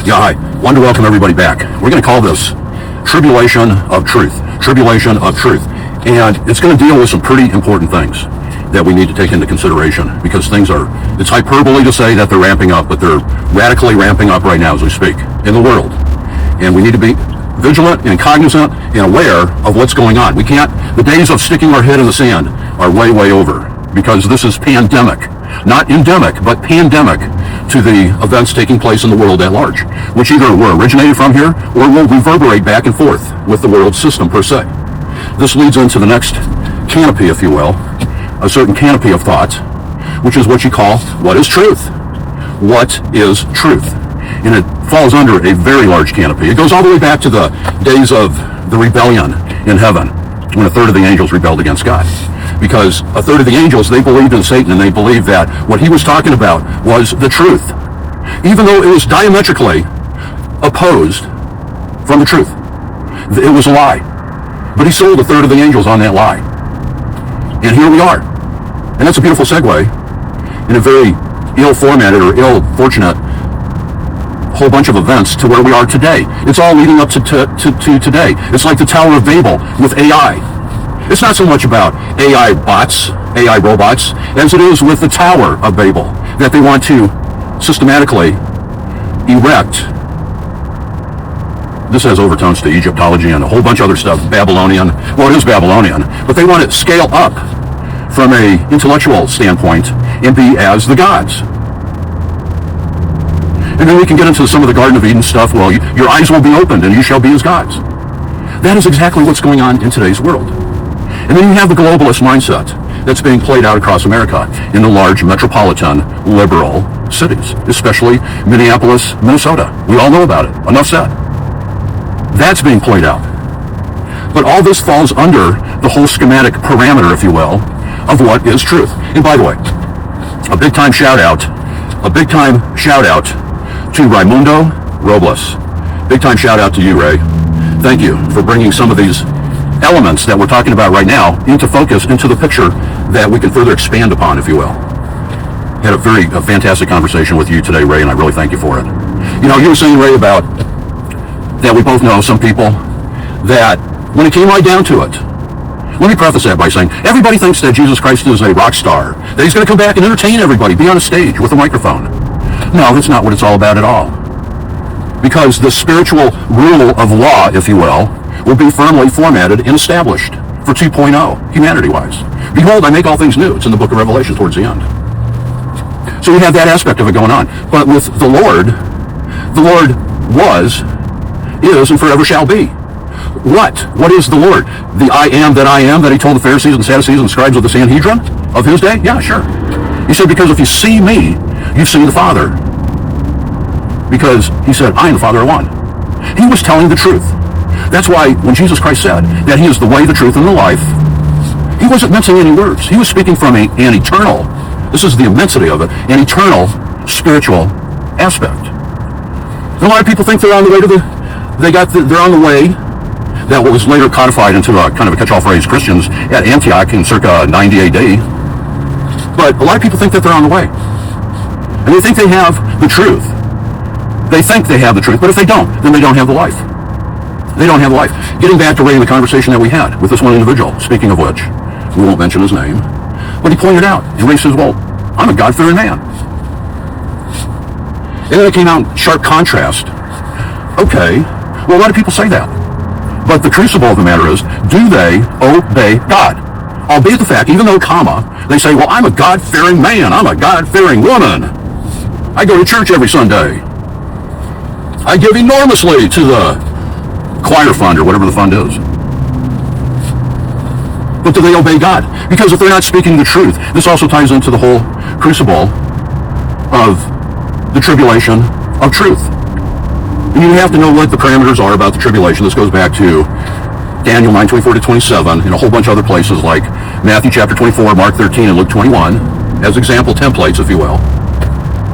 Yeah, hi. Wanted to welcome everybody back. We're going to call this Tribulation of Truth. Tribulation of Truth. And it's going to deal with some pretty important things that we need to take into consideration, because it's hyperbole to say that they're ramping up, but they're radically ramping up right now as we speak in the world. And we need to be vigilant and cognizant and aware of what's going on. The days of sticking our head in the sand are way, way over, because this is pandemic. Not endemic, but pandemic to the events taking place in the world at large, which either were originated from here or will reverberate back and forth with the world system per se. This leads into the next canopy, if you will, a certain canopy of thought, which is what you call, what is truth? What is truth? And it falls under a very large canopy. It goes all the way back to the days of the rebellion in heaven, when a third of the angels rebelled against God. Because a third of the angels, they believed in Satan, and they believed that what he was talking about was the truth, even though it was diametrically opposed from the truth. It was a lie. But he sold a third of the angels on that lie. And here we are. And that's a beautiful segue in a very ill-formatted or ill-fortunate whole bunch of events to where we are today. It's all leading up to today. It's like the Tower of Babel with AI. It's not so much about AI bots, AI robots, as it is with the Tower of Babel that they want to systematically erect. This has overtones to Egyptology and a whole bunch of other stuff, Babylonian. Well, it is Babylonian, but they want to scale up from an intellectual standpoint and be as the gods. And then we can get into some of the Garden of Eden stuff. Well, your eyes will be opened and you shall be as gods. That is exactly what's going on in today's world. And then you have the globalist mindset that's being played out across America in the large metropolitan liberal cities, especially Minneapolis, Minnesota. We all know about it. Enough said. That's being played out. But all this falls under the whole schematic parameter, if you will, of what is truth. And by the way, a big time shout out to Raimundo Robles. Big time shout out to you, Ray. Thank you for bringing some of these elements that we're talking about right now into focus, into the picture that we can further expand upon, if you will. Had a fantastic conversation with you today, Ray, and I really thank you for it. You know, you were saying, Ray, about that we both know some people that when it came right down to it, let me preface that by saying everybody thinks that Jesus Christ is a rock star, that he's going to come back and entertain everybody, be on a stage with a microphone. No, that's not what it's all about at all. Because the spiritual rule of law, if you will be firmly formatted and established for 2.0, humanity-wise. Behold, I make all things new. It's in the book of Revelation towards the end. So we have that aspect of it going on. But with the Lord was, is, and forever shall be. What is the Lord? The I am that he told the Pharisees and Sadducees and scribes of the Sanhedrin of his day? Yeah, sure. He said, because if you see me, you've seen the Father. Because he said, I and the Father are one. He was telling the truth. That's why when Jesus Christ said that he is the way, the truth, and the life, he wasn't mincing any words. He was speaking from an eternal, this is the immensity of it, an eternal spiritual aspect. And a lot of people think they're on the way they're on the way that what was later codified into a kind of a catch-all phrase, Christians at Antioch in circa 90 AD. But a lot of people think that they're on the way. And they think they have the truth. They think they have the truth, but if they don't, then they don't have the life. They don't have the life. Getting back to Ray, the conversation that we had with this one individual, speaking of which, we won't mention his name, but he pointed out, and Ray says, well, I'm a God-fearing man. And then it came out in sharp contrast. Okay, well, a lot of people say that. But the crucible of the matter is, do they obey God? Albeit the fact, even though, they say, well, I'm a God-fearing man, I'm a God-fearing woman. I go to church every Sunday. I give enormously to the choir fund or whatever the fund is. But do they obey God? Because if they're not speaking the truth, this also ties into the whole crucible of the tribulation of truth. And you have to know what the parameters are about the tribulation. This goes back to Daniel 9:24-27 and a whole bunch of other places like Matthew chapter 24, Mark 13, and Luke 21 as example templates, if you will,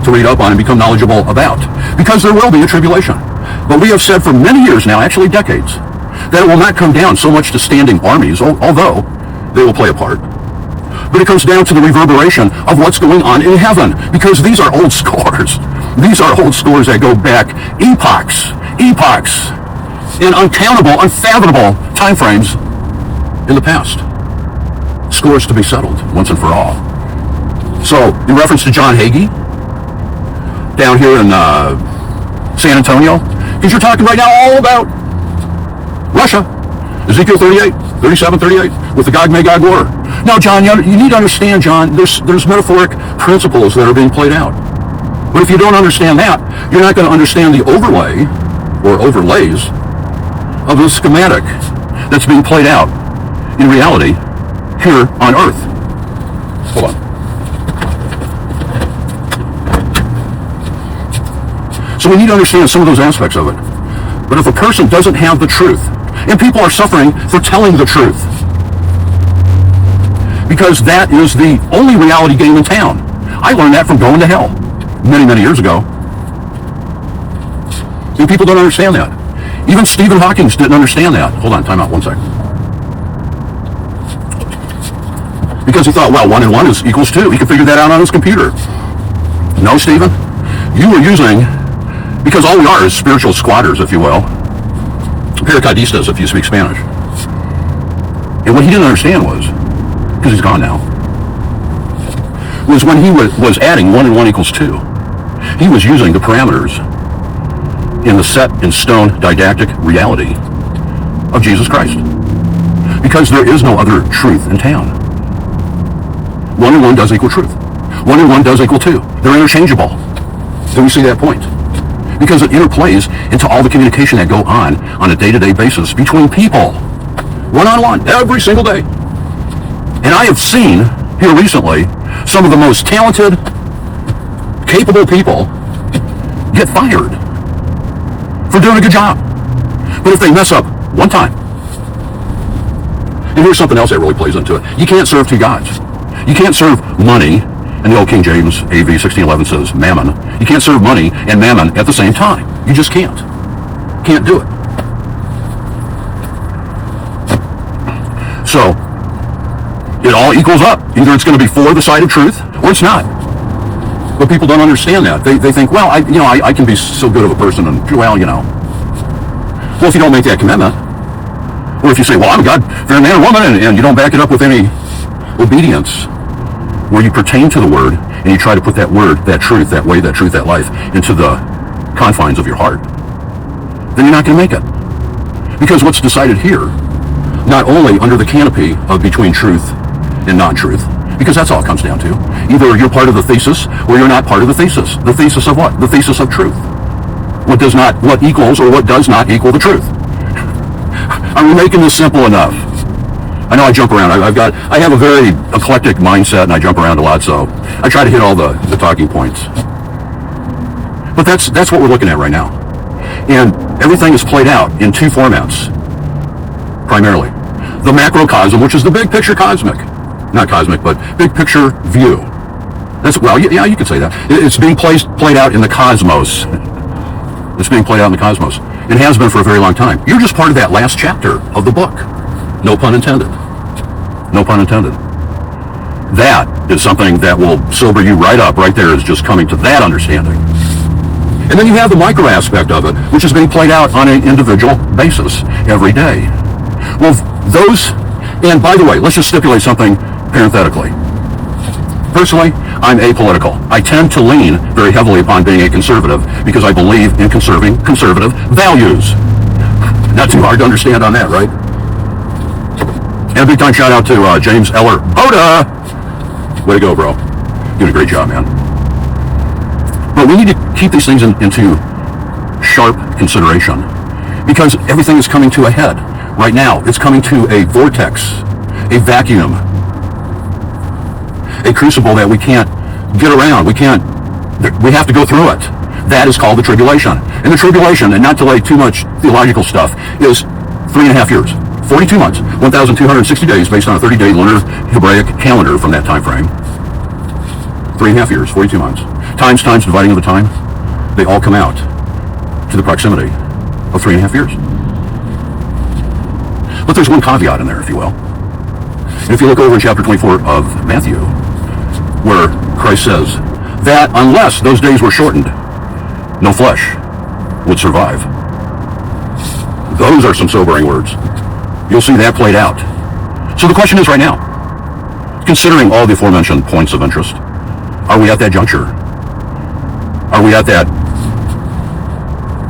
to read up on and become knowledgeable about. Because there will be a tribulation. But we have said for many years now, actually decades, that it will not come down so much to standing armies, although they will play a part. But it comes down to the reverberation of what's going on in heaven, because these are old scores. These are old scores that go back epochs, in uncountable, unfathomable time frames in the past. Scores to be settled once and for all. So, in reference to John Hagee, down here in San Antonio, because you're talking right now all about Russia, Ezekiel 38, 37, 38, with the Gog-Magog war. Now, John, you need to understand, John, there's metaphoric principles that are being played out. But if you don't understand that, you're not going to understand the overlay, or overlays, of the schematic that's being played out in reality here on Earth. Hold on. So we need to understand some of those aspects of it. But if a person doesn't have the truth, and people are suffering for telling the truth, because that is the only reality game in town. I learned that from going to hell many, many years ago. And people don't understand that. Even Stephen Hawking didn't understand that. Hold on, time out, 1 second. Because he thought, well, 1 and 1 equals 2. He could figure that out on his computer. No, Stephen. You were using, because all we are is spiritual squatters, if you will. Paracaidistas, if you speak Spanish. And what he didn't understand was, because he's gone now, was when he was adding 1 and 1 equals 2. He was using the parameters in the set in stone didactic reality of Jesus Christ. Because there is no other truth in town. 1 and 1 does equal truth. 1 and 1 does equal 2. They're interchangeable. Do we see that point? Because it interplays into all the communication that go on a day-to-day basis between people. One-on-one, every single day. And I have seen here recently some of the most talented, capable people get fired for doing a good job. But if they mess up one time, and here's something else that really plays into it. You can't serve two gods. You can't serve money, and the old King James AV 1611 says mammon. You can't serve money and mammon at the same time. You just can't. Can't do it. So, it all equals up. Either it's going to be for the side of truth, or it's not. But people don't understand that. They think, well, I can be so good of a person, and well, if you don't make that commitment, or if you say, well, I'm a God-fearing man or woman, and you don't back it up with any obedience, where you pertain to the word, and you try to put that word, that truth, that way, that truth, that life, into the confines of your heart, then you're not going to make it. Because what's decided here, not only under the canopy of between truth and non-truth, because that's all it comes down to. Either you're part of the thesis, or you're not part of the thesis. The thesis of what? The thesis of truth. What equals or what does not equal the truth. Are we making this simple enough? I know I jump around. I have a very eclectic mindset, and I jump around a lot, so I try to hit all the talking points. But that's what we're looking at right now. And everything is played out in two formats, primarily. The macrocosm, which is the big picture cosmic. Not cosmic, but big picture view. Yeah, you could say that. It's being played out in the cosmos. It's being played out in the cosmos. It has been for a very long time. You're just part of that last chapter of the book. No pun intended. No pun intended. That is something that will sober you right up. Right there is just coming to that understanding. And then you have the micro aspect of it, which is being played out on an individual basis every day. Well, and by the way, let's just stipulate something parenthetically. Personally, I'm apolitical. I tend to lean very heavily upon being a conservative because I believe in conserving conservative values. Not too hard to understand on that, right? And a big time shout out to James Eller. Hoda! Way to go, bro. Doing a great job, man. But we need to keep these things into sharp consideration because everything is coming to a head. Right now, it's coming to a vortex, a vacuum, a crucible that we can't get around. We have to go through it. That is called the tribulation. And the tribulation, and not to lay too much theological stuff, is 3.5 years, 42 months, 1,260 days based on a 30-day lunar Hebraic calendar from that time frame. 3.5 years, 42 months. Times dividing of the time, they all come out to the proximity of 3.5 years. But there's one caveat in there, if you will. And if you look over in chapter 24 of Matthew, where Christ says that unless those days were shortened, no flesh would survive. Those are some sobering words. You'll see that played out. So the question is right now, considering all the aforementioned points of interest, are we at that juncture? Are we at that?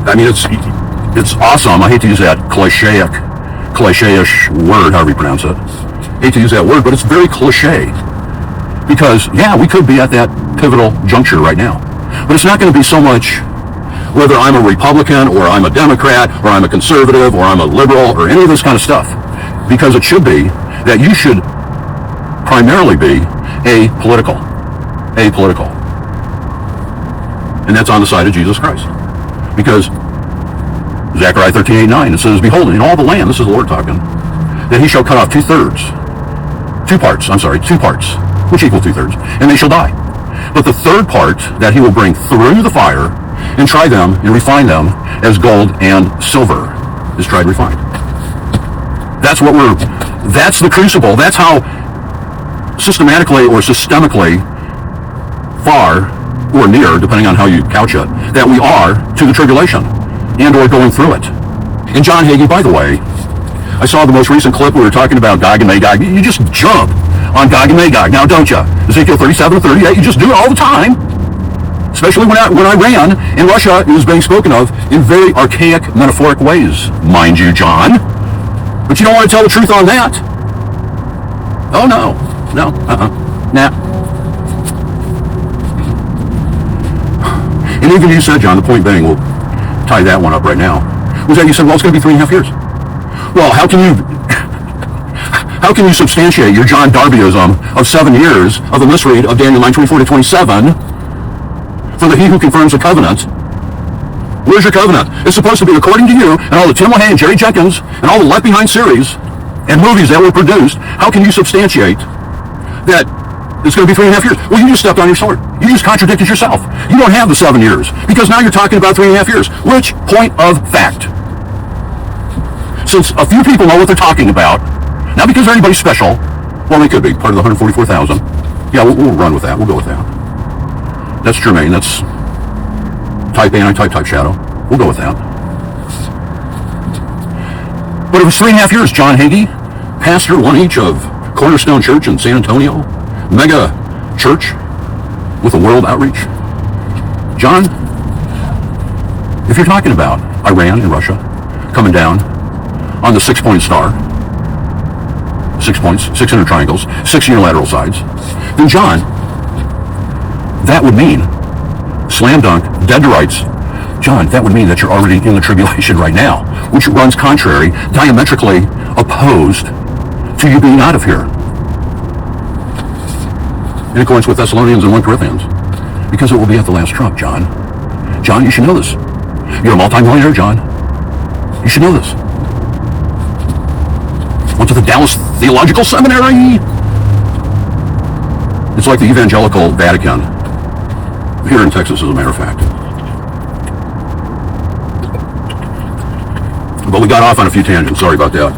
I mean, it's awesome. I hate to use that cliche-ish word, however you pronounce it. I hate to use that word, but it's very cliche. Because, yeah, we could be at that pivotal juncture right now. But it's not going to be so much whether I'm a Republican or I'm a Democrat or I'm a conservative or I'm a liberal or any of this kind of stuff. Because it should be that you should primarily be apolitical. Apolitical. And that's on the side of Jesus Christ. Because Zechariah 13:8-9, it says, behold, in all the land, this is the Lord talking, that he shall cut off two parts, which equal 2/3, and they shall die. But the third part that he will bring through the fire and try them and refine them as gold and silver is tried and refined. That's the crucible. That's how systematically or systemically far or near, depending on how you couch it, that we are to the tribulation and or going through it. And John Hagee, by the way, I saw the most recent clip we were talking about Gog and Magog. You just jump on Gog and Magog now, don't you? Ezekiel 37-38, you just do it all the time. Especially when Iran and Russia is being spoken of in very archaic, metaphoric ways, mind you, John. But you don't want to tell the truth on that. Oh, no. Nah. And even you said, John, the point being, we'll tie that one up right now, was that you said, well, it's going to be 3.5 years. Well, how can you substantiate your John Darbyism of 7 years of the misread of Daniel 9:24-27 for the he who confirms the covenant? Where's your covenant? It's supposed to be according to you and all the Tim LaHaye and Jerry Jenkins and all the Left Behind series and movies that were produced. How can you substantiate that it's going to be 3.5 years? Well, you just stepped on your sword. You just contradicted yourself. You don't have the 7 years because now you're talking about 3.5 years. Which point of fact? Since a few people know what they're talking about, not because they're anybody special, well, they could be part of the 144,000. Yeah, we'll run with that. We'll go with that. That's germane. That's type anti-type shadow. We'll go with that. But it was 3.5 years, John Hagee, pastor, one each of Cornerstone Church in San Antonio, mega church with a world outreach. John, if you're talking about Iran and Russia coming down on the 6-pointed star, 6 points, 600 triangles, 6 unilateral sides, then John, that would mean, slam dunk, dead to rights, John, that would mean that you're already in the tribulation right now, which runs contrary, diametrically opposed to you being out of here. In accordance with Thessalonians and 1 Corinthians. Because it will be at the last trump, John. John, you should know this. You're a multi-millionaire, John. You should know this. Went to the Dallas Theological Seminary. It's like the Evangelical Vatican. Here in Texas, as a matter of fact. But we got off on a few tangents. Sorry about that.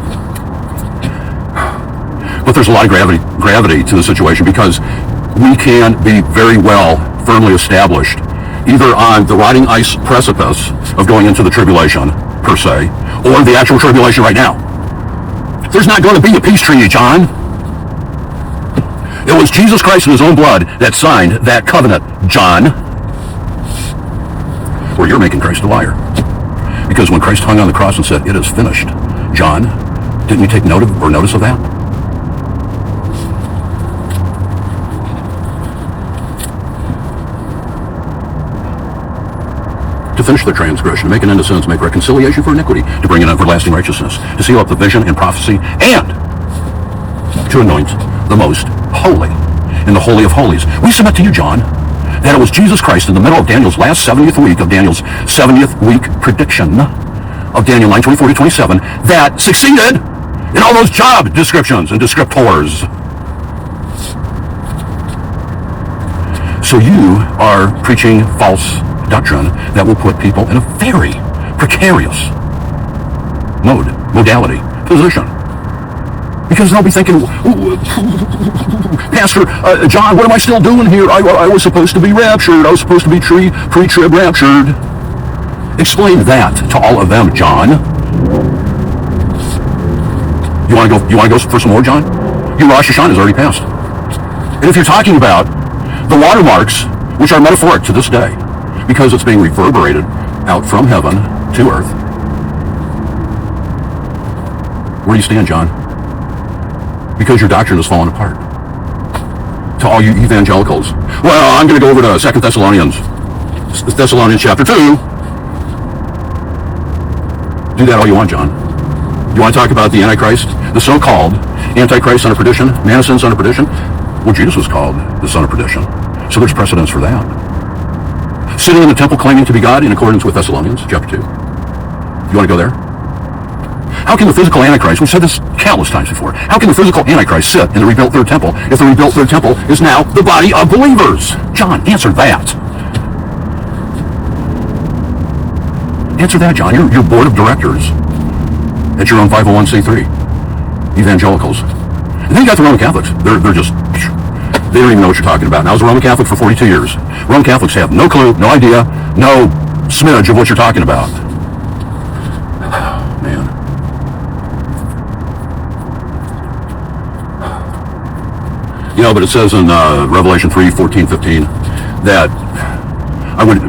But there's a lot of gravity to the situation because we can be very well firmly established either on the rotting ice precipice of going into the tribulation, per se, or the actual tribulation right now. There's not going to be a peace treaty, John. It was Jesus Christ in his own blood that signed that covenant, John. Or you're making Christ a liar. Because when Christ hung on the cross and said, it is finished, John, didn't you take notice of that? To finish the transgression, make an end of sins, make reconciliation for iniquity, to bring in everlasting righteousness, to seal up the vision and prophecy, and to anoint the most holy in the Holy of Holies. We submit to you, John, that it was Jesus Christ in the middle of Daniel's last 70th week of Daniel's 70th week prediction of Daniel 9:24-27 that succeeded in all those job descriptions and descriptors. So you are preaching false doctrine that will put people in a very precarious modality, position. Because they'll be thinking, Pastor John, what am I still doing here? I was supposed to be raptured. I was supposed to be pre-trib raptured. Explain that to all of them, John. You want to go for some more, John? Your Rosh Hashanah is already passed. And if you're talking about the watermarks, which are metaphoric to this day, because it's being reverberated out from heaven to earth, where do you stand, John? Because your doctrine has fallen apart. To all you evangelicals, well, I'm going to go over to 2 Thessalonians chapter 2. Do that all you want, John. You want to talk about the Antichrist, the so-called Antichrist, son of perdition, man of sin, son of perdition? Well, Jesus was called the son of perdition. So there's precedence for that. Sitting in the temple claiming to be God in accordance with Thessalonians chapter 2. You want to go there? How can the physical Antichrist, we've said this countless times before, how can the physical Antichrist sit in the rebuilt third temple if the rebuilt third temple is now the body of believers? John, answer that. Answer that, John. Your board of directors at your own 501c3, evangelicals. And then you got the Roman Catholics. They're just, they don't even know what you're talking about. And I was a Roman Catholic for 42 years. Roman Catholics have no clue, no idea, no smidge of what you're talking about. Man. You know, but it says in Revelation 3:14-15 that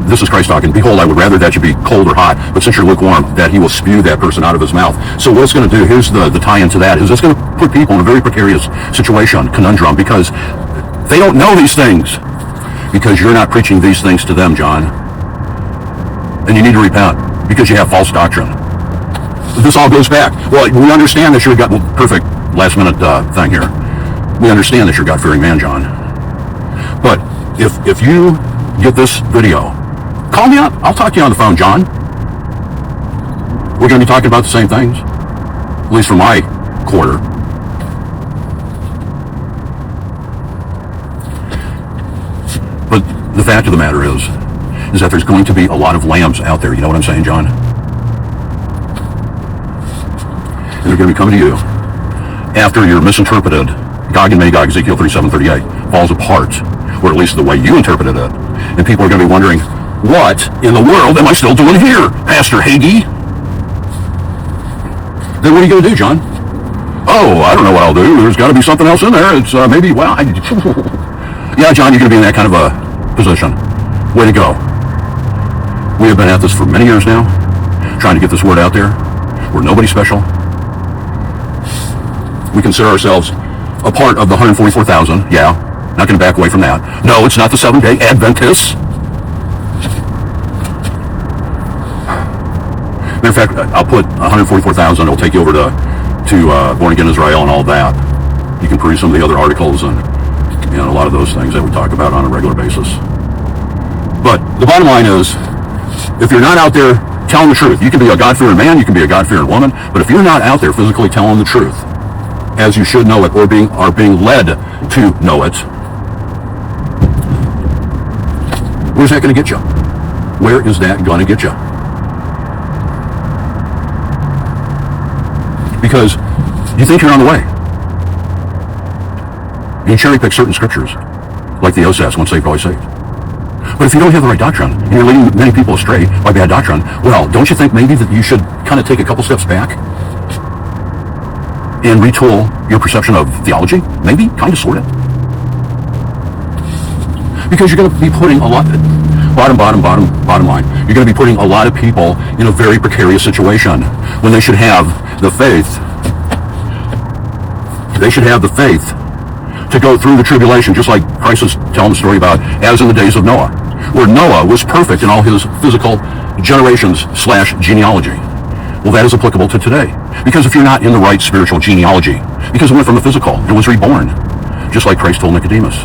this is Christ talking, behold, I would rather that you be cold or hot, but since you're lukewarm, that he will spew that person out of his mouth. So what it's going to do, here's the tie-in to that, is it's going to put people in a very precarious situation, conundrum, because they don't know these things. Because you're not preaching these things to them, John. And you need to repent, because you have false doctrine. This all goes back. Well, we understand that you're perfect last-minute thing here. We understand that you're a God-fearing man, John. But if you get this video, call me up. I'll talk to you on the phone, John. We're going to be talking about the same things, at least for my quarter. But the fact of the matter is that there's going to be a lot of lambs out there. You know what I'm saying, John? And they're going to be coming to you after your misinterpreted Gog and Magog, Ezekiel 37:38, falls apart, or at least the way you interpreted it. And people are going to be wondering, what in the world am I still doing here, Pastor Hagee? Then what are you going to do, John? Oh, I don't know what I'll do. There's got to be something else in there. It's maybe, well, yeah, John, you're going to be in that kind of a position. Way to go. We have been at this for many years now, trying to get this word out there. We're nobody special. We consider ourselves a part of the 144,000. Yeah, not going to back away from that. No, it's not the Seventh-day Adventists. Matter of fact, I'll put 144,000. It'll take you over to Born Again Israel and all that. You can peruse some of the other articles and a lot of those things that we talk about on a regular basis. But the bottom line is, if you're not out there telling the truth, you can be a God-fearing man, you can be a God-fearing woman, but if you're not out there physically telling the truth, as you should know it, or are being led to know it, where's that going to get you? Where is that going to get you? Because you think you're on the way. You cherry pick certain scriptures, like the OSAS, once saved, always saved. But if you don't have the right doctrine, and you're leading many people astray by bad doctrine, well, don't you think maybe that you should kind of take a couple steps back and retool your perception of theology? Maybe, kind of, sort of. Because you're going to be putting a lot, bottom line, you're going to be putting a lot of people in a very precarious situation when they should have the faith. They should have the faith to go through the tribulation, just like Christ is telling the story about, as in the days of Noah, where Noah was perfect in all his physical generations/genealogy. Well, that is applicable to today. Because if you're not in the right spiritual genealogy, because it went from the physical, it was reborn, just like Christ told Nicodemus,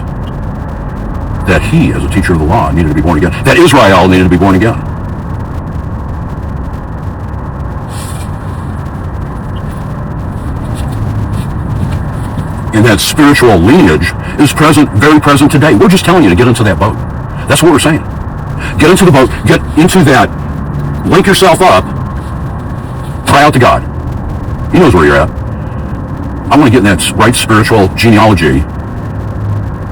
that he, as a teacher of the law, needed to be born again, that Israel needed to be born again. And that spiritual lineage is present, very present today. We're just telling you to get into that boat. That's what we're saying. Get into the boat, get into that, link yourself up, cry out to God. He knows where you're at. I want to get in that right spiritual genealogy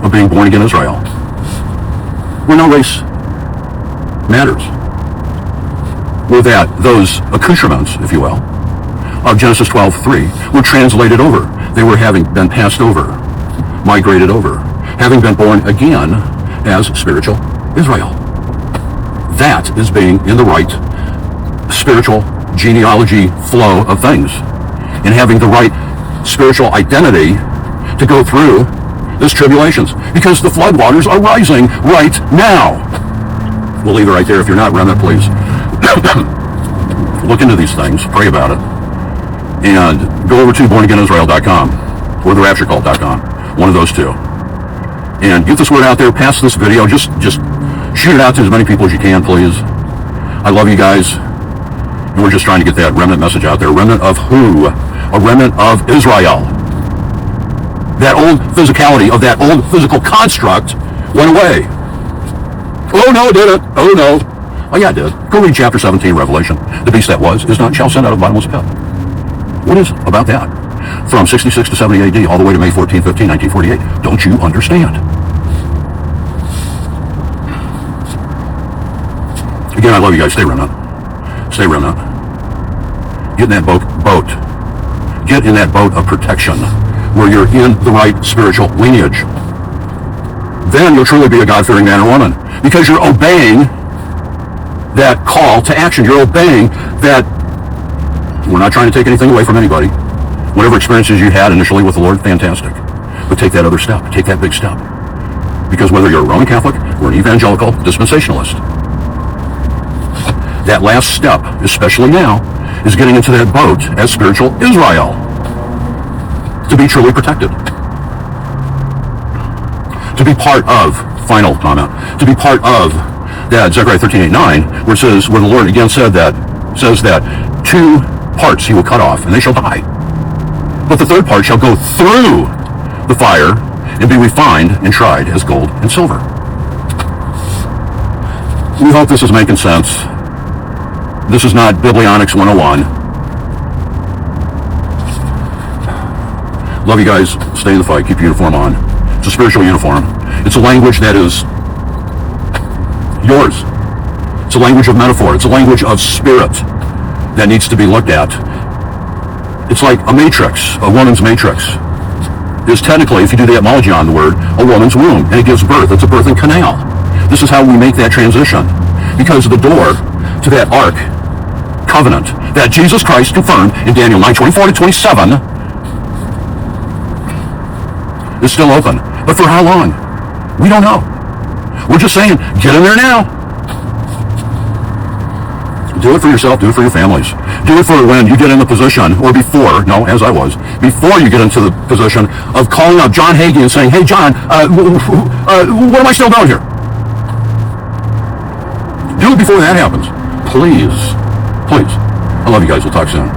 of being born again Israel, where no race matters. were that those accoutrements, if you will, of Genesis 12:3 were translated over. They were having been passed over, migrated over, having been born again as spiritual Israel. That is being in the right spiritual genealogy flow of things, and having the right spiritual identity to go through this tribulations, because the floodwaters are rising right now. We'll leave it right there. If you're not, remnant, please look into these things, pray about it, and go over to bornagainisrael.com or therapturecult.com, one of those two, and get this word out there. Pass this video. Just shoot it out to as many people as you can, please. I love you guys, and we're just trying to get that remnant message out there. Remnant of who? A remnant of Israel. That old physicality of that old physical construct went away. Oh no, it didn't. Oh no. Oh yeah, it did. Go read chapter 17, Revelation. The beast that was, is not, shall send out of the bottomless pit. What is about that? From 66 to 70 AD, all the way to May 14, 15, 1948. Don't you understand? Again, I love you guys. Stay remnant. Stay remnant. Get in that boat. Get in that boat of protection, where you're in the right spiritual lineage. Then you'll truly be a God-fearing man or woman, because you're obeying that call to action. You're obeying that. We're not trying to take anything away from anybody. Whatever experiences you had initially with the Lord, fantastic. But take that other step. Take that big step. Because whether you're a Roman Catholic or an evangelical dispensationalist, that last step, especially now, is getting into that boat as spiritual Israel, to be truly protected. To be part of, final comment, to be part of that Zechariah 13:8-9, where it says, where the Lord again says that 2 parts he will cut off, and they shall die. But the third part shall go through the fire and be refined and tried as gold and silver. We hope this is making sense. This is not Biblionics 101. Love you guys. Stay in the fight. Keep your uniform on. It's a spiritual uniform. It's a language that is yours. It's a language of metaphor. It's a language of spirit that needs to be looked at. It's like a matrix. A woman's matrix is technically, if you do the etymology on the word, a woman's womb, and it gives birth. It's a birthing canal. This is how we make that transition, because the door to that ark covenant that Jesus Christ confirmed in Daniel 9:24-27 is still open. But for how long? We don't know. We're just saying, get in there now. Do it for yourself. Do it for your families. Do it for when you get in the position, or before, no, as I was, before you get into the position of calling up John Hagee and saying, hey, John, what am I still doing here? Do it before that happens. Please. Please. I love you guys. We'll talk soon.